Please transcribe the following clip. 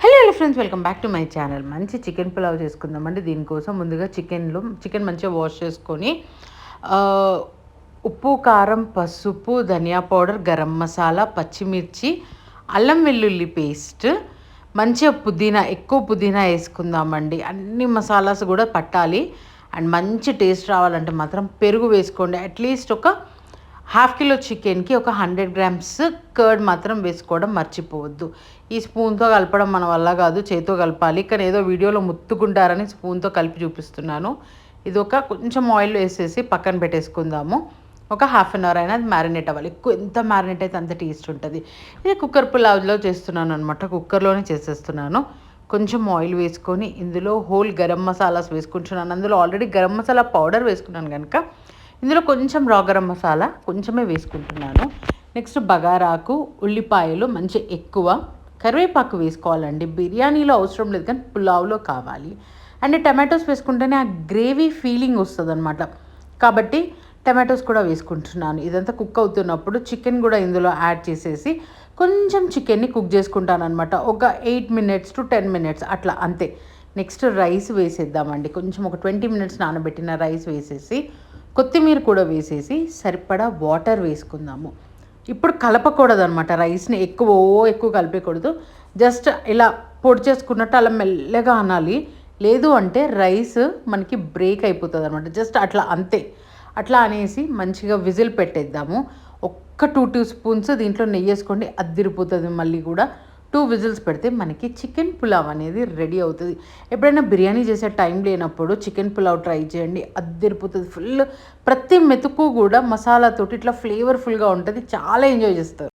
Hello friends, welcome back to my channel. మంచి chicken pulao చేసుకుందామండి. దీనికోసం ముందుగా చికెన్ మంచిగా వాష్ చేసుకొని ఉప్పు, కారం, పసుపు, ధనియా పౌడర్, గరం మసాలా, పచ్చిమిర్చి, అల్లం వెల్లుల్లి పేస్ట్, మంచిగా ఎక్కువ పుదీనా వేసుకుందామండి. అన్ని మసాలాస్ కూడా పట్టాలి. అండ్ మంచి టేస్ట్ రావాలంటే మాత్రం పెరుగు వేసుకోండి. అట్లీస్ట్ ఒక హాఫ్ కిలో చికెన్కి ఒక 100 గ్రామ్స్ కర్డ్ మాత్రం వేసుకోవడం మర్చిపోవద్దు. ఈ స్పూన్తో కలపడం మన వల్ల కాదు, చేతితో కలపాలి. కానీ ఏదో వీడియోలో ముత్తుకుంటారని స్పూన్తో కలిపి చూపిస్తున్నాను. ఇది కొంచెం ఆయిల్ వేసేసి పక్కన పెట్టేసుకుందాము. ఒక హాఫ్ అన్ అవర్ అయినా అది మ్యారినేట్ అవ్వాలి. ఎంత మ్యారినేట్ అయితే అంత టేస్ట్ ఉంటుంది. ఇది కుక్కర్ పులావ్లో చేస్తున్నాను అనమాట. కుక్కర్లోనే చేసేస్తున్నాను. కొంచెం ఆయిల్ వేసుకొని ఇందులో హోల్ గరం మసాలాస్ వేసుకుంటున్నాను. అందులో ఆల్రెడీ గరం మసాలా పౌడర్ వేసుకున్నాను కనుక ఇందులో కొంచెం రా గరం మసాలా కొంచెమే వేసుకుంటున్నాను. నెక్స్ట్ బగారాకు, ఉల్లిపాయలు మంచి ఎక్కువ, కరివేపాకు వేసుకోవాలండి. బిర్యానీలో అవసరం లేదు కానీ పులావ్లో కావాలి. అండ్ టమాటోస్ వేసుకుంటేనే ఆ గ్రేవీ ఫీలింగ్ వస్తుంది అనమాట. కాబట్టి టమాటోస్ కూడా వేసుకుంటున్నాను. ఇదంతా కుక్ అవుతున్నప్పుడు చికెన్ కూడా ఇందులో యాడ్ చేసేసి కొంచెం చికెన్ని కుక్ చేసుకుంటాను అనమాట. ఒక 8 minutes to 10 minutes అట్లా అంతే. నెక్స్ట్ రైస్ వేసేద్దామండి. కొంచెం ఒక 20 minutes నానబెట్టిన రైస్ వేసేసి కొత్తిమీర కూడా వేసేసి సరిపడా వాటర్ వేసుకుందాము. ఇప్పుడు కలపకూడదు అనమాట. రైస్ని ఎక్కువ కలిపేయకూడదు. జస్ట్ ఇలా పొడి చేసుకున్నట్టు అలా మెల్లగా అనాలి. లేదు అంటే రైస్ మనకి బ్రేక్ అయిపోతుంది అనమాట. జస్ట్ అట్లా అంతే. అట్లా అనేసి మంచిగా విజిల్ పెట్టేద్దాము. ఒక్క 2 స్పూన్స్ దీంట్లో నెయ్యి వేసుకోండి, అద్దిరిపోతుంది. మళ్ళీ కూడా 2 విజిల్స్ పెడితే మనకి చికెన్ పులావ్ అనేది రెడీ అవుతుంది. ఎప్పుడైనా బిర్యానీ చేసే టైం లేనప్పుడు చికెన్ పులావ్ ట్రై చేయండి, అద్దిరిపోతుంది. ఫుల్ ప్రతి మెతుకు కూడా మసాలాతోటి ఇట్లా ఫ్లేవర్ఫుల్గా ఉంటుంది. చాలా ఎంజాయ్ చేస్తారు.